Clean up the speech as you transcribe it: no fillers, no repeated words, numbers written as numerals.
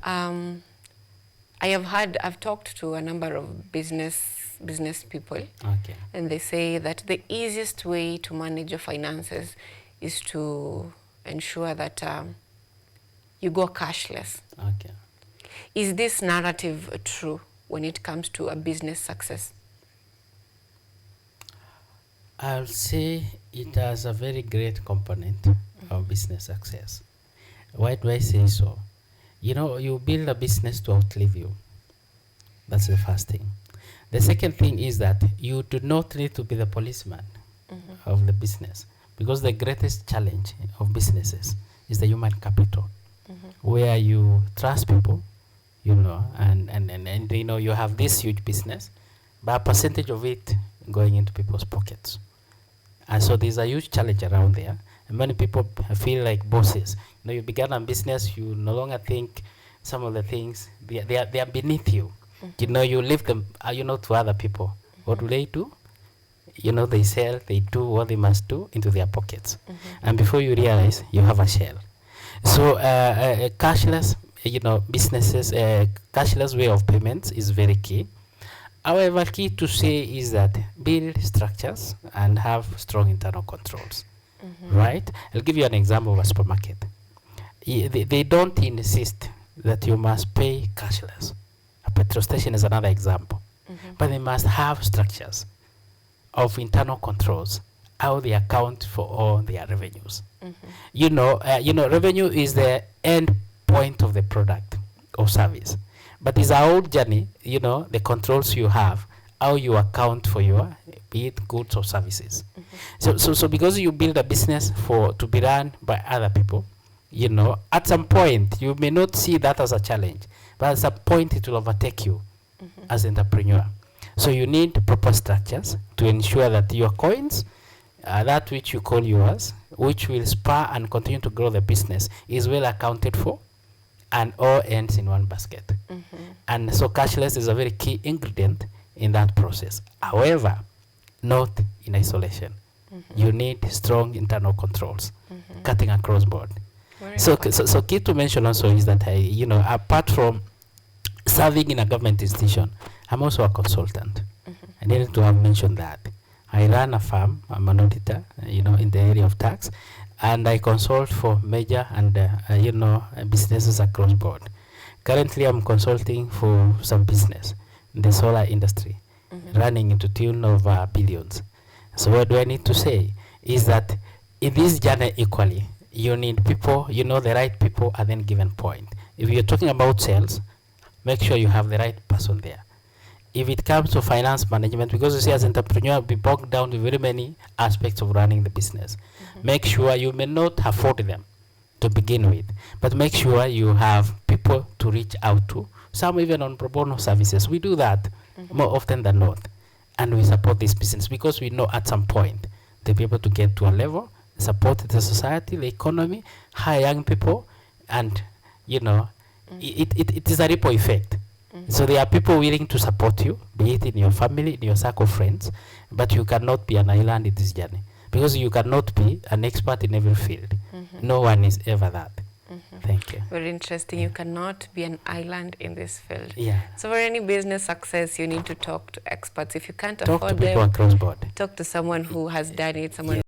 I've talked to a number of business people, Okay. and they say that the easiest way to manage your finances is to ensure that you go cashless. Okay. Is this narrative true when it comes to a business success? I'll say it has a very great component of business success. Why do I say so? You know, you build a business to outlive you. That's the first thing. The second thing is that you do not need to be the policeman of the business, because the greatest challenge of businesses is the human capital, where you trust people, you know, and you know, you have this huge business, but a percentage of it going into people's pockets. And so there's a huge challenge around there. And many people feel like bosses. You know, you began a business, you no longer think some of the things, they are beneath you. You know, you leave them, you know, to other people. What do they do? You know, they sell, they do what they must do into their pockets. And before you realize, you have a shell. So cashless, you know, businesses, cashless way of payments is very key. However, key to say is that build structures and have strong internal controls, right? I'll give you an example of a supermarket. They don't insist that you must pay cashless. A petrol station is another example. But they must have structures of internal controls, how they account for all their revenues. You know, revenue is the end point of the product or service. But it's a whole journey, you know, the controls you have, how you account for your, be it goods or services. So because you build a business to be run by other people, you know, at some point you may not see that as a challenge, but at some point it will overtake you as an entrepreneur. So you need proper structures to ensure that your coins, that which you call yours, which will spur and continue to grow the business, is well accounted for, and all ends in one basket. And so cashless is a very key ingredient in that process. However, not in isolation. You need strong internal controls, cutting across board. So key to mention also is that you know, apart from serving in a government institution, I'm also a consultant. I needed to have mentioned that. I run a firm, I'm an auditor, you know, in the area of tax, and I consult for major and you know, businesses across board. Currently, I'm consulting for some business in the solar industry, running into tune of billions. So what do I need to say is that in this journey equally, you need people, you know, the right people at any given point. If you're talking about sales, make sure you have the right person there. If it comes to finance management, because you see, as an entrepreneur, we bogged down to very many aspects of running the business. Make sure you may not afford them to begin with, but make sure you have people to reach out to. Some even on pro bono services. We do that more often than not, and we support this business because we know at some point they'll be able to get to a level, support the society, the economy, hire young people, and you know, it is a ripple effect. So there are people willing to support you, be it in your family, in your circle of friends, but you cannot be an island in this journey because you cannot be an expert in every field. No one is ever that. Thank you. Very interesting. You cannot be an island in this field. Yeah. So for any business success, you need to talk to experts. If you can't Talk afford to people them, across board. talk to someone who has done it, someone